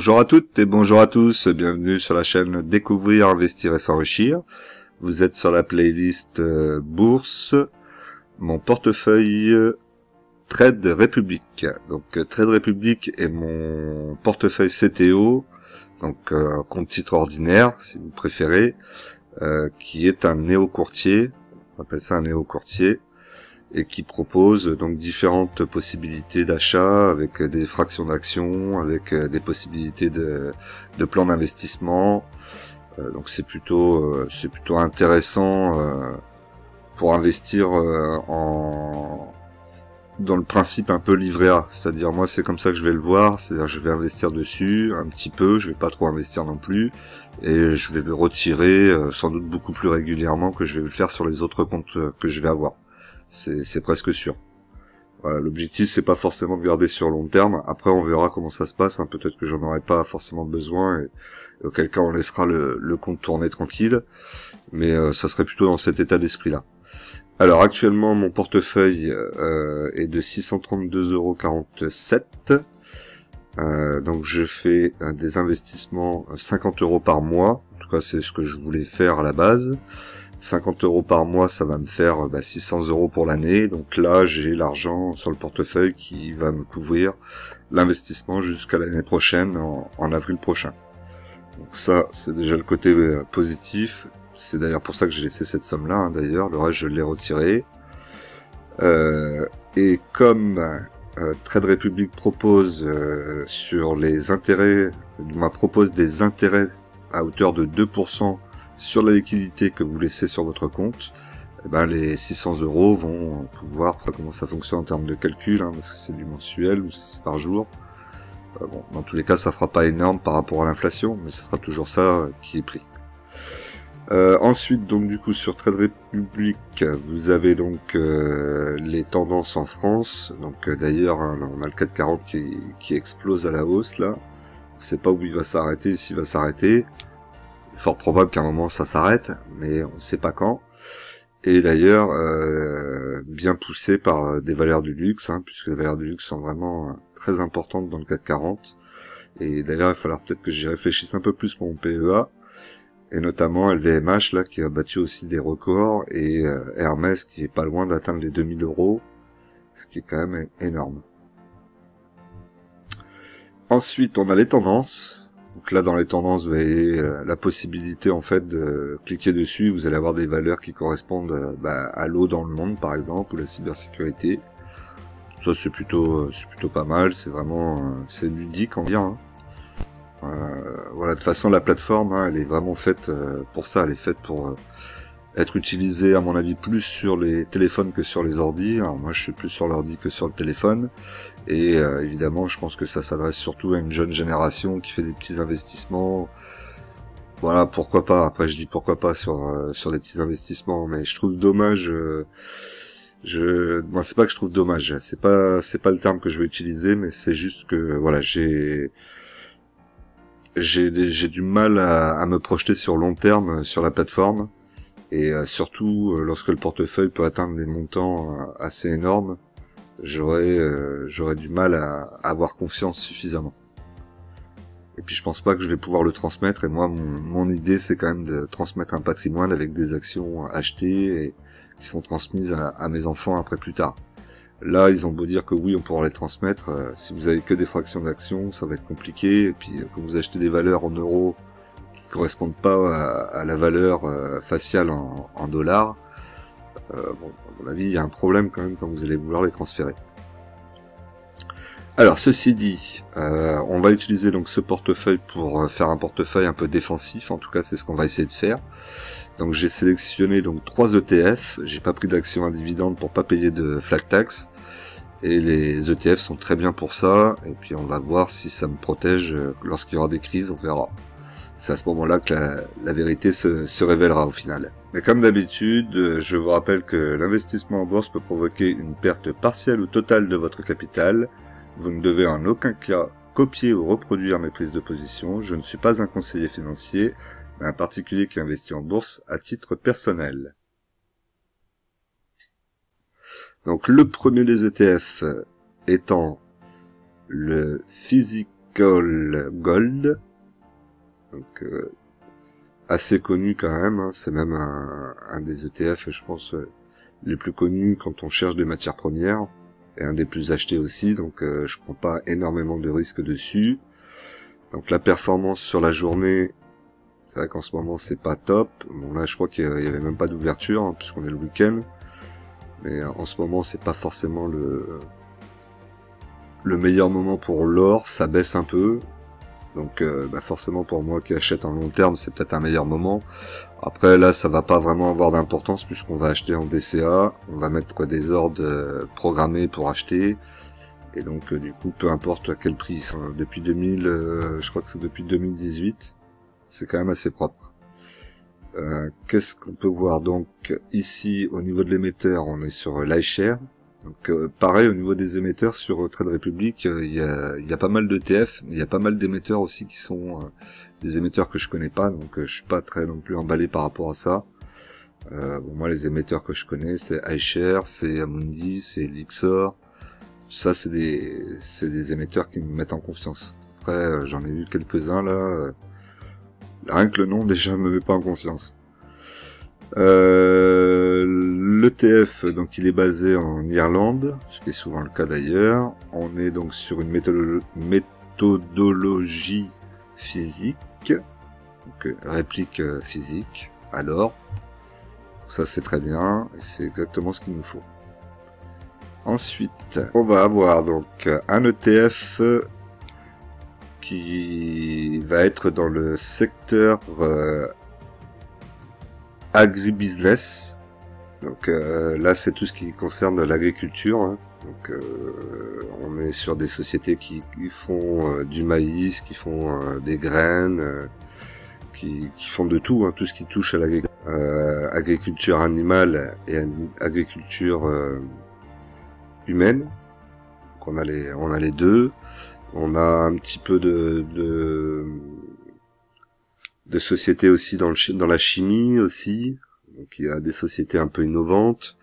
Bonjour à toutes et bonjour à tous, bienvenue sur la chaîne Découvrir, Investir et S'enrichir. Vous êtes sur la playlist Bourse, mon portefeuille Trade Republic. Donc Trade Republic est mon portefeuille CTO, donc compte titre ordinaire si vous préférez, qui est un néo-courtier, on appelle ça un néo-courtier, et qui propose donc différentes possibilités d'achat avec des fractions d'actions, avec des possibilités de plans d'investissement. Donc c'est plutôt intéressant pour investir dans le principe un peu livret A. C'est-à-dire moi c'est comme ça que je vais le voir, c'est-à-dire je vais investir dessus un petit peu, je vais pas trop investir non plus, et je vais le retirer sans doute beaucoup plus régulièrement que je vais le faire sur les autres comptes que je vais avoir. C'est presque sûr. Voilà, l'objectif c'est pas forcément de garder sur long terme. Après on verra comment ça se passe. Peut-être que j'en aurai pas forcément besoin et auquel cas on laissera le compte tourner tranquille. Mais ça serait plutôt dans cet état d'esprit-là. Alors actuellement mon portefeuille est de 632,47 €. Donc je fais des investissements 50 € par mois. En tout cas c'est ce que je voulais faire à la base. 50 € par mois, ça va me faire 600 € pour l'année. Donc là, j'ai l'argent sur le portefeuille qui va me couvrir l'investissement jusqu'à l'année prochaine, en avril prochain. Donc ça, c'est déjà le côté positif. C'est d'ailleurs pour ça que j'ai laissé cette somme-là, d'ailleurs. Le reste, je l'ai retiré. Et comme Trade Republic propose sur les intérêts, propose des intérêts à hauteur de 2% sur la liquidité que vous laissez sur votre compte, les 600 € vont pouvoir, après comment ça fonctionne en termes de calcul, parce que c'est du mensuel ou c'est par jour. Bon, dans tous les cas, ça fera pas énorme par rapport à l'inflation, mais ce sera toujours ça qui est pris. Ensuite, donc du coup sur Trade Republic, vous avez donc les tendances en France. Donc d'ailleurs, on a le CAC 40 qui explose à la hausse là. On sait pas où il va s'arrêter, s'il va s'arrêter. Fort probable qu'à un moment ça s'arrête, mais on ne sait pas quand. Et d'ailleurs, bien poussé par des valeurs du luxe, puisque les valeurs du luxe sont vraiment très importantes dans le CAC 40. Et d'ailleurs, il va falloir peut-être que j'y réfléchisse un peu plus pour mon PEA, et notamment LVMH là qui a battu aussi des records, et Hermès qui est pas loin d'atteindre les 2000 €, ce qui est quand même énorme. Ensuite, on a les tendances. Donc là, dans les tendances, vous avez la possibilité en fait de cliquer dessus. Vous allez avoir des valeurs qui correspondent à l'eau dans le monde, par exemple, ou la cybersécurité. Ça, c'est plutôt pas mal. C'est vraiment, c'est ludique, on va dire. Voilà, de toute façon, la plateforme, elle est vraiment faite pour ça. Elle est faite pour être utilisée, à mon avis, plus sur les téléphones que sur les ordis. Alors moi, je suis plus sur l'ordi que sur le téléphone. Et évidemment, je pense que ça s'adresse surtout à une jeune génération qui fait des petits investissements. Voilà, pourquoi pas. Après, je dis pourquoi pas sur des petits investissements, mais je trouve dommage. Moi, c'est pas que je trouve dommage. C'est pas le terme que je vais utiliser, mais c'est juste que voilà, j'ai du mal à me projeter sur long terme sur la plateforme. Et surtout, lorsque le portefeuille peut atteindre des montants assez énormes, j'aurais du mal à avoir confiance suffisamment. Et puis je pense pas que je vais pouvoir le transmettre, et moi mon idée c'est quand même de transmettre un patrimoine avec des actions achetées et qui sont transmises à mes enfants après plus tard. Là ils ont beau dire que oui on pourra les transmettre, si vous avez que des fractions d'actions ça va être compliqué, et puis quand vous achetez des valeurs en euros qui correspondent pas à la valeur faciale en dollars, bon, à mon avis, il y a un problème quand même quand vous allez vouloir les transférer. Alors, ceci dit, on va utiliser donc ce portefeuille pour faire un portefeuille un peu défensif. En tout cas, c'est ce qu'on va essayer de faire. Donc, j'ai sélectionné donc 3 ETF. J'ai pas pris d'actions à dividendes pour pas payer de flat tax. Et les ETF sont très bien pour ça. Et puis, on va voir si ça me protège lorsqu'il y aura des crises. On verra. C'est à ce moment-là que la vérité se révélera au final. Mais comme d'habitude, je vous rappelle que l'investissement en bourse peut provoquer une perte partielle ou totale de votre capital. Vous ne devez en aucun cas copier ou reproduire mes prises de position. Je ne suis pas un conseiller financier, mais un particulier qui investit en bourse à titre personnel. Donc le premier des ETF étant le Physique Gold, donc assez connu quand même, hein. C'est même un des ETF, je pense, les plus connus quand on cherche des matières premières, et un des plus achetés aussi, donc je prends pas énormément de risques dessus. Donc la performance sur la journée, c'est vrai qu'en ce moment c'est pas top. Bon là je crois qu'il y avait même pas d'ouverture, hein, puisqu'on est le week-end. Mais en ce moment c'est pas forcément le meilleur moment pour l'or, ça baisse un peu. Donc forcément pour moi qui achète en long terme, c'est peut-être un meilleur moment. Après là ça va pas vraiment avoir d'importance puisqu'on va acheter en DCA, on va mettre des ordres programmés pour acheter. Et donc du coup peu importe à quel prix, depuis 2000, je crois que c'est depuis 2018, c'est quand même assez propre. Qu'est-ce qu'on peut voir donc ici au niveau de l'émetteur, on est sur l'iShare. Donc pareil au niveau des émetteurs sur Trade Republic, il y a pas mal d'ETF, il y a pas mal d'émetteurs aussi qui sont des émetteurs que je connais pas, donc je suis pas très non plus emballé par rapport à ça. Bon, moi les émetteurs que je connais c'est iShare, c'est Amundi, c'est Lixor. Ça c'est des émetteurs qui me mettent en confiance. Après j'en ai vu quelques-uns là, rien que le nom déjà me met pas en confiance. L'ETF, donc il est basé en Irlande, ce qui est souvent le cas d'ailleurs. On est donc sur une méthodologie physique, donc réplique physique, alors ça c'est très bien, et c'est exactement ce qu'il nous faut. Ensuite, on va avoir donc un ETF qui va être dans le secteur agribusiness. Donc là c'est tout ce qui concerne l'agriculture, hein. Donc on est sur des sociétés qui font du maïs, qui font des graines, qui font de tout, hein, tout ce qui touche à l'agriculture animale et agriculture humaine. Donc on a les deux. On a un petit peu de sociétés aussi dans la chimie aussi. Donc il y a des sociétés un peu innovantes,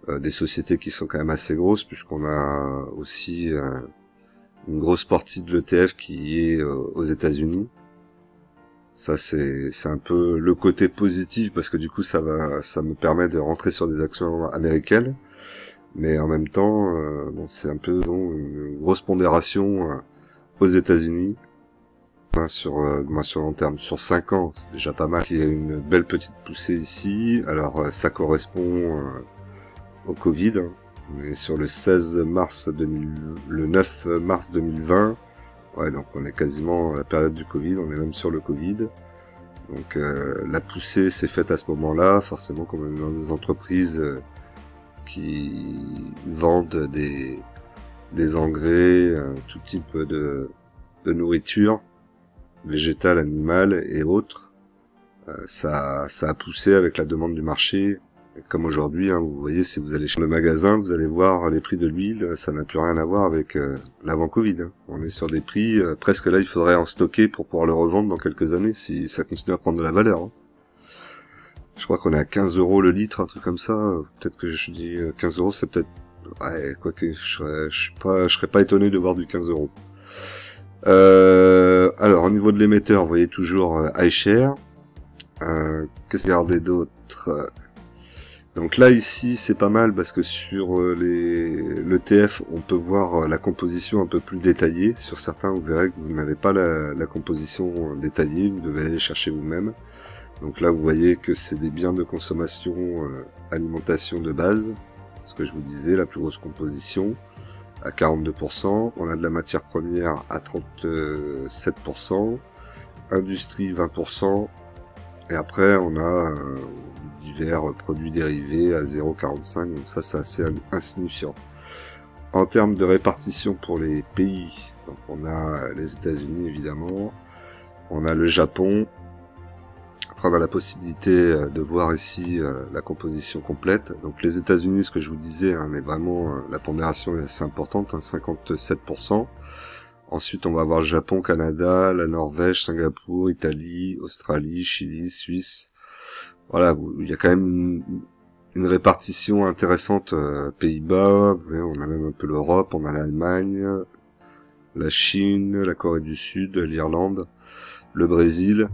des sociétés qui sont quand même assez grosses puisqu'on a aussi une grosse partie de l'ETF qui est aux États-Unis. Ça c'est un peu le côté positif parce que du coup ça me permet de rentrer sur des actions américaines, mais en même temps bon, c'est un peu une grosse pondération aux États-Unis. Sur long terme, sur 5 ans, c'est déjà pas mal. Il y a une belle petite poussée ici. Alors ça correspond au Covid. On est sur le 9 mars 2020. Ouais, donc on est quasiment à la période du Covid, on est même sur le Covid. Donc la poussée s'est faite à ce moment-là, forcément comme dans des entreprises qui vendent des engrais, tout type de nourriture, végétale, animale et autres. Ça a poussé avec la demande du marché. Et comme aujourd'hui, hein, vous voyez, si vous allez chez le magasin, vous allez voir les prix de l'huile, ça n'a plus rien à voir avec l'avant Covid. Hein. On est sur des prix, presque là, il faudrait en stocker pour pouvoir le revendre dans quelques années si ça continue à prendre de la valeur. Hein. Je crois qu'on est à 15 € le litre, un truc comme ça. Peut-être que je dis 15 €, c'est peut-être... Ouais, quoique je serais pas étonné de voir du 15 €. Alors au niveau de l'émetteur, vous voyez toujours iShare. Qu'est-ce qu'il y a d'autre? Donc là ici c'est pas mal parce que sur l'ETF on peut voir la composition un peu plus détaillée. Sur certains vous verrez que vous n'avez pas la composition détaillée, vous devez aller chercher vous-même. Donc là vous voyez que c'est des biens de consommation, alimentation de base, ce que je vous disais, la plus grosse composition à 42%, on a de la matière première à 37%, industrie 20%, et après on a divers produits dérivés à 0,45, donc ça c'est assez insignifiant. En termes de répartition pour les pays, donc on a les États-Unis évidemment, on a le Japon. Après on a la possibilité de voir ici la composition complète. Donc les États-Unis, ce que je vous disais, hein, mais vraiment la pondération est assez importante, hein, 57%. Ensuite on va avoir le Japon, Canada, la Norvège, Singapour, Italie, Australie, Chili, Suisse. Voilà, il y a quand même une répartition intéressante. Pays-Bas, on a même un peu l'Europe, on a l'Allemagne, la Chine, la Corée du Sud, l'Irlande, le Brésil.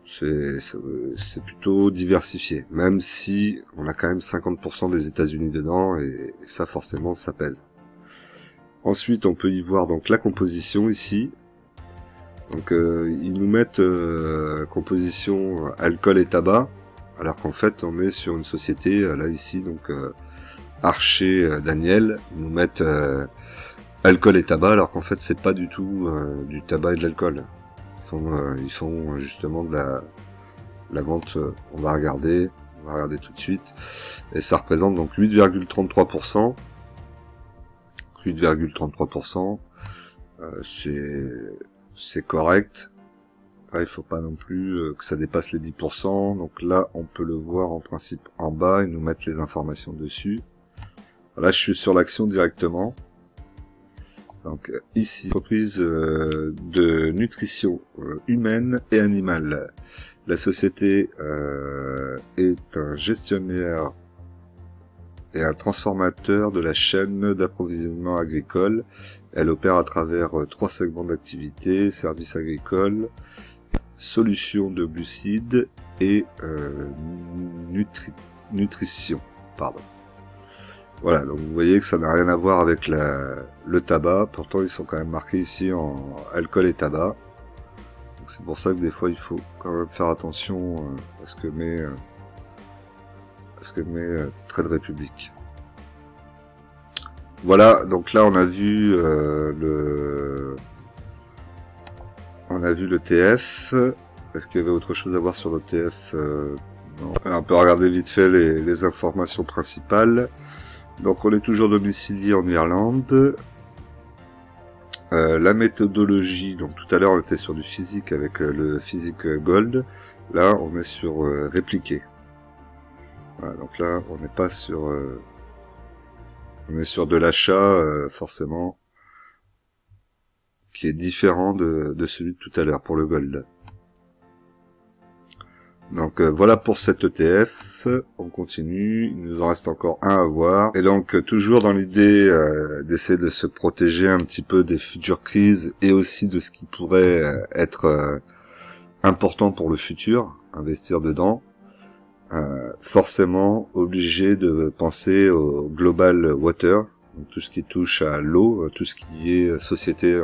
C'est plutôt diversifié, même si on a quand même 50% des États-Unis dedans, et ça forcément ça pèse. Ensuite on peut y voir donc la composition ici. Donc ils nous mettent composition alcool et tabac, alors qu'en fait on est sur une société, là ici, donc Archer Daniel, ils nous mettent alcool et tabac, alors qu'en fait c'est pas du tout du tabac et de l'alcool. Ils font justement de la vente, on va regarder tout de suite, et ça représente donc 8,33%. 8,33%, c'est correct. Là, il faut pas non plus que ça dépasse les 10%. Donc là, on peut le voir en principe en bas et nous mettre les informations dessus. Là, je suis sur l'action directement. Donc ici, entreprise de nutrition humaine et animale. La société est un gestionnaire et un transformateur de la chaîne d'approvisionnement agricole. Elle opère à travers 3 segments d'activité: services agricoles, solutions de glucides et nutrition. Pardon. Voilà, donc vous voyez que ça n'a rien à voir avec le tabac, pourtant ils sont quand même marqués ici en alcool et tabac. C'est pour ça que des fois il faut quand même faire attention à ce que met Trade Republic. Voilà, donc là on a vu l'ETF. Est-ce qu'il y avait autre chose à voir sur l'ETF? Non. On peut regarder vite fait les informations principales. Donc on est toujours domicilié en Irlande. La méthodologie, donc tout à l'heure on était sur du physique avec le physique gold. Là on est sur répliqué. Voilà, donc là on n'est pas sur on est sur de l'achat forcément qui est différent de celui de tout à l'heure pour le gold. Donc voilà pour cet ETF, on continue, il nous en reste encore un à voir. Et donc toujours dans l'idée d'essayer de se protéger un petit peu des futures crises et aussi de ce qui pourrait être important pour le futur, investir dedans. Forcément obligé de penser au global water, donc tout ce qui touche à l'eau, tout ce qui est société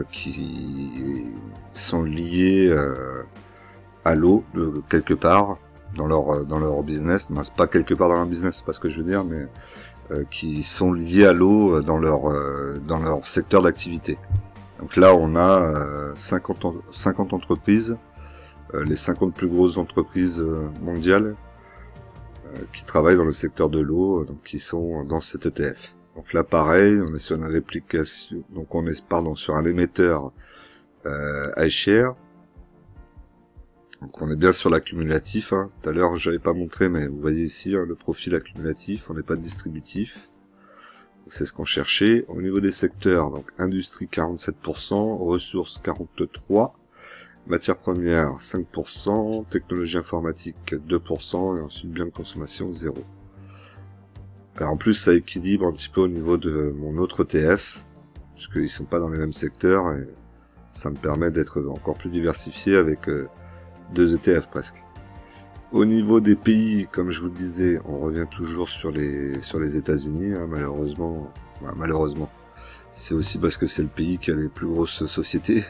qui sont liées à l'eau quelque part dans leur business. Non, c'est pas quelque part dans leur business, c'est pas ce que je veux dire, mais qui sont liés à l'eau dans leur secteur d'activité. Donc là on a 50 entreprises, les 50 plus grosses entreprises mondiales qui travaillent dans le secteur de l'eau, donc qui sont dans cet ETF. Donc là pareil, on est sur une réplication, donc on est sur un émetteur iShare. Donc on est bien sur l'accumulatif, hein. Tout à l'heure j'avais pas montré, mais vous voyez ici le profil accumulatif, on n'est pas distributif. C'est ce qu'on cherchait. Au niveau des secteurs, donc industrie 47%, ressources 43%, matières premières 5%, technologie informatique 2%, et ensuite biens de consommation 0. Alors en plus ça équilibre un petit peu au niveau de mon autre ETF, puisqu'ils sont pas dans les mêmes secteurs, et ça me permet d'être encore plus diversifié avec 2 ETF presque. Au niveau des pays, comme je vous le disais, on revient toujours sur les États-Unis, hein, malheureusement. Enfin, malheureusement, c'est aussi parce que c'est le pays qui a les plus grosses sociétés.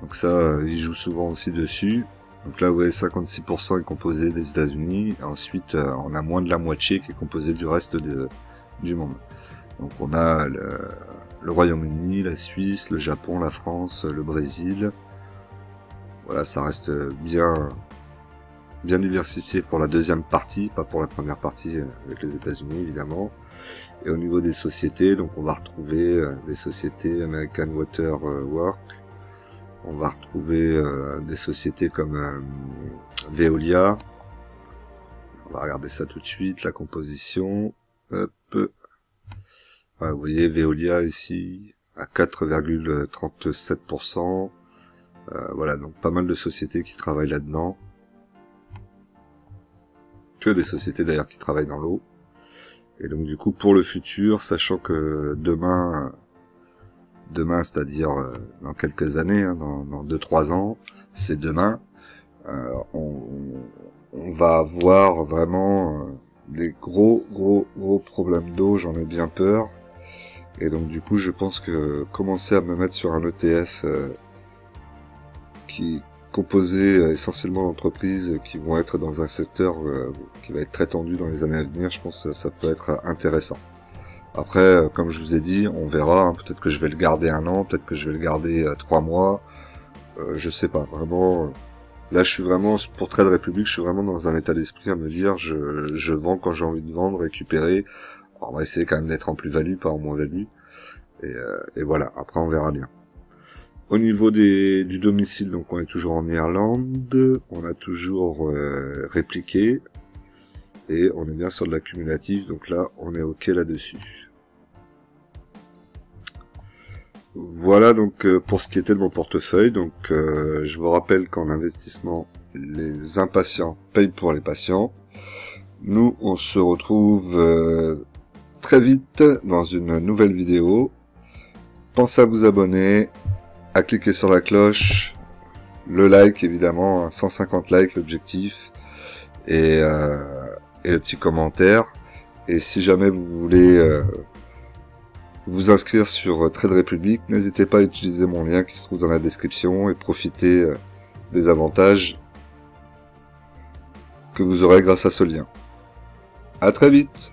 Donc ça, ils jouent souvent aussi dessus. Donc là, vous voyez, 56% est composé des États-Unis. Ensuite, on a moins de la moitié qui est composé du reste du monde. Donc on a le Royaume-Uni, la Suisse, le Japon, la France, le Brésil. Voilà, ça reste bien diversifié pour la deuxième partie, pas pour la première partie avec les États-Unis évidemment. Et au niveau des sociétés, donc on va retrouver des sociétés American Water Works, on va retrouver des sociétés comme Veolia. On va regarder ça tout de suite, la composition. Hop. Voilà, vous voyez Veolia ici à 4,37%. Voilà, donc pas mal de sociétés qui travaillent là-dedans. Que des sociétés d'ailleurs qui travaillent dans l'eau. Et donc du coup pour le futur, sachant que demain demain, c'est-à-dire dans quelques années, hein, dans 2-3 ans, c'est demain, on va avoir vraiment des gros problèmes d'eau, j'en ai bien peur. Et donc du coup, je pense que commencer à me mettre sur un ETF qui est composé essentiellement d'entreprises qui vont être dans un secteur qui va être très tendu dans les années à venir, je pense que ça peut être intéressant. Après, comme je vous ai dit, on verra, hein, peut-être que je vais le garder 1 an, peut-être que je vais le garder 3 mois, je sais pas, vraiment. Là, je suis vraiment, pour Trade Republic, je suis vraiment dans un état d'esprit à me dire, je vends quand j'ai envie de vendre, récupérer. Alors, on va essayer quand même d'être en plus-value, pas en moins-value. Et voilà, après on verra bien. Au niveau du domicile, donc on est toujours en Irlande, on a toujours répliqué, et on est bien sur de l'accumulatif, donc là on est ok là-dessus. Voilà donc pour ce qui était de mon portefeuille. Donc je vous rappelle qu'en investissement, les impatients payent pour les patients. Nous on se retrouve très vite dans une nouvelle vidéo. Pensez à vous abonner, à cliquer sur la cloche, le like évidemment, 150 likes l'objectif, et le petit commentaire. Et si jamais vous voulez vous inscrire sur Trade Republic, n'hésitez pas à utiliser mon lien qui se trouve dans la description et profiter des avantages que vous aurez grâce à ce lien. À très vite!